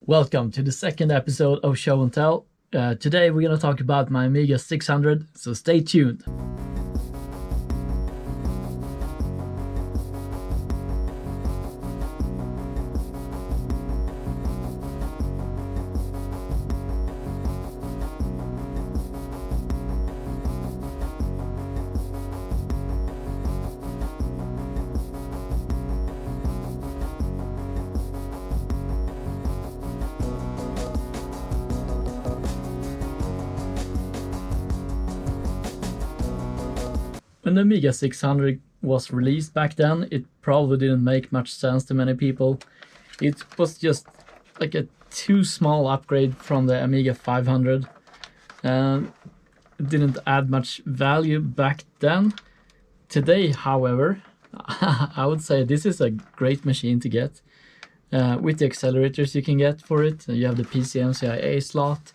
Welcome to the second episode of Show and Tell. Today we're going to talk about my Amiga 600, so stay tuned. When the Amiga 600 was released back then, it probably didn't make much sense to many people. It was just like a too small upgrade from the Amiga 500. And it didn't add much value back then. Today, however, I would say this is a great machine to get. With the accelerators you can get for it, you have the PCMCIA slot.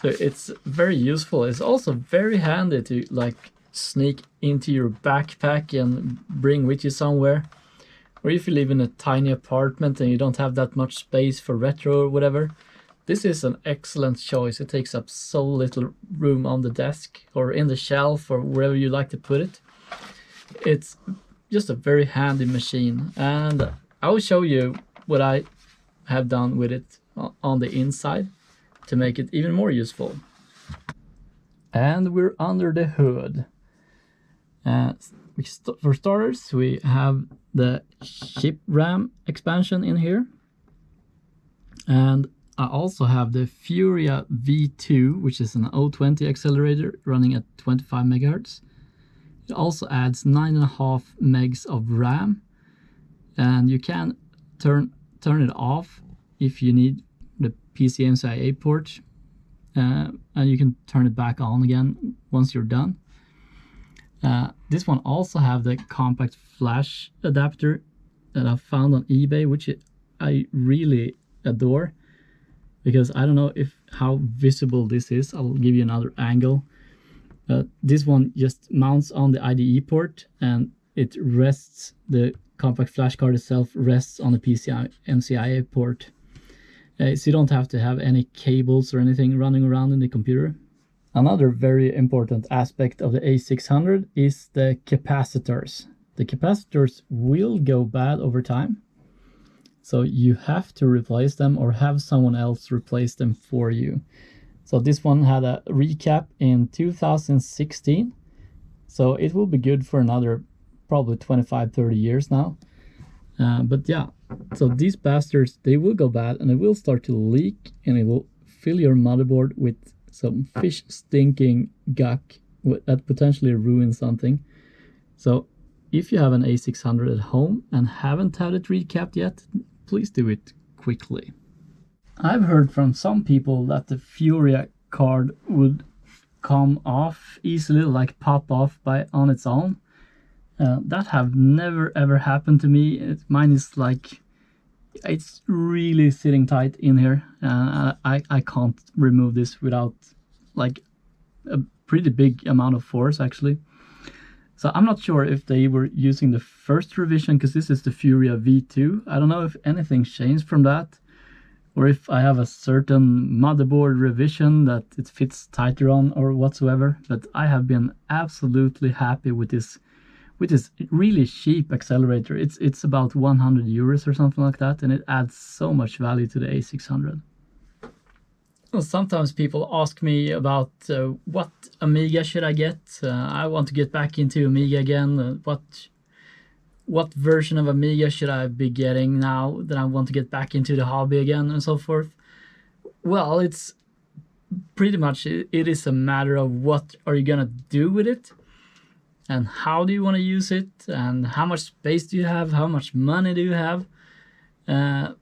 So it's very useful. It's also very handy to sneak into your backpack and bring with you somewhere. Or if you live in a tiny apartment and you don't have that much space for retro or whatever, this is an excellent choice. It takes up so little room on the desk or in the shelf or wherever you like to put it. It's just a very handy machine, and I will show you what I have done with it on the inside to make it even more useful. And we're under the hood. For starters, we have the chip RAM expansion in here. And I also have the Furia V2, which is an 020 accelerator running at 25 megahertz. It also adds 9.5 megs of RAM. And you can turn it off if you need the PCMCIA port. And you can turn it back on again once you're done. This one also have the compact flash adapter that I found on eBay, which I really adore, because I don't know how visible this is. I'll give you another angle. This one just mounts on the IDE port, and it rests, the compact flash card itself rests on the PCMCIA port. So you don't have to have any cables or anything running around in the computer. Another very important aspect of the A600 is the capacitors. The capacitors will go bad over time, so you have to replace them or have someone else replace them for you. So this one had a recap in 2016, so it will be good for another probably 25-30 years now. But yeah, so these bastards, they will go bad and it will start to leak, and it will fill your motherboard with some fish stinking guck that potentially ruins something. So if you have an A600 at home and haven't had it recapped yet, please do it quickly. I've heard from some people that the Furia card would come off easily, like pop off on its own. That have never ever happened to me. Mine is it's really sitting tight in here. I can't remove this without a pretty big amount of force, actually. So I'm not sure if they were using the first revision, because this is the Furia V2. I don't know if anything changed from that, or if I have a certain motherboard revision that it fits tighter on or whatsoever. But I have been absolutely happy with this really cheap accelerator. It's about 100 euros or something like that, and it adds so much value to the A600. Well, sometimes people ask me about what Amiga should I get. I want to get back into Amiga again. What version of Amiga should I be getting now that I want to get back into the hobby again, and so forth? Well, it's pretty much, it is a matter of what are you gonna do with it, and how do you want to use it, and how much space do you have, how much money do you have. I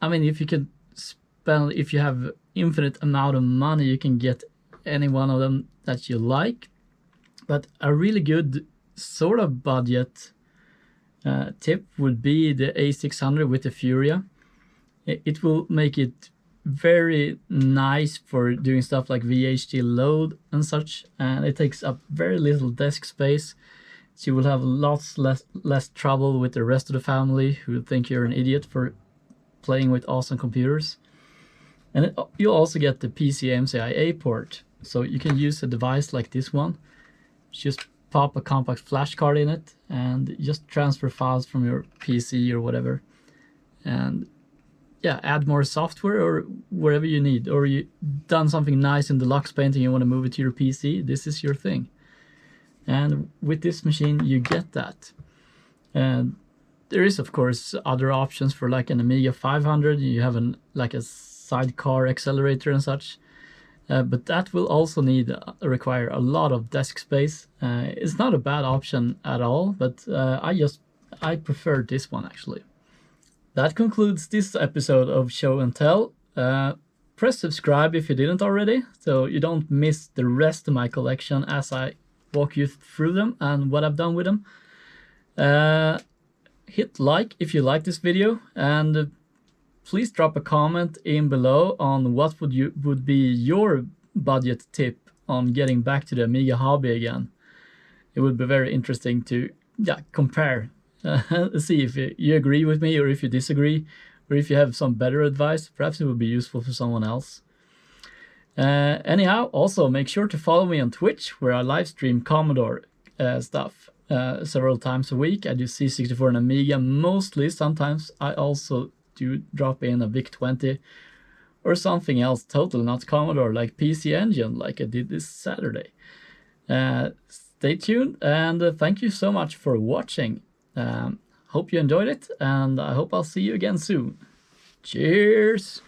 mean, if you have infinite amount of money, you can get any one of them that you like. But a really good sort of budget tip would be the A600 with the Furia. It will make it very nice for doing stuff like VHD load and such, and it takes up very little desk space, so you will have lots less trouble with the rest of the family who think you're an idiot for playing with awesome computers. And you'll also get the PCMCIA port. So you can use a device like this one. Just pop a compact flash card in it and just transfer files from your PC or whatever. And yeah, add more software or wherever you need. Or you done something nice in Deluxe Paint and you want to move it to your PC, this is your thing. And with this machine, you get that. And there is, of course, other options for like an Amiga 500. You have like a sidecar accelerator and such. But that will also require a lot of desk space. It's not a bad option at all, but I prefer this one actually. That concludes this episode of Show and Tell. Press subscribe if you didn't already, so you don't miss the rest of my collection as I walk you through them and what I've done with them. Hit like if you like this video, and please drop a comment in below on what would be your budget tip on getting back to the Amiga hobby again. It would be very interesting to compare, see if you agree with me or if you disagree, or if you have some better advice. Perhaps it would be useful for someone else. Anyhow, also make sure to follow me on Twitch, where I live stream Commodore stuff several times a week. I do C64 and Amiga mostly. Sometimes I also do drop in a VIC-20 or something else totally not Commodore, like PC Engine, like I did this Saturday. Stay tuned, and thank you so much for watching. Hope you enjoyed it, and I hope I'll see you again soon. Cheers!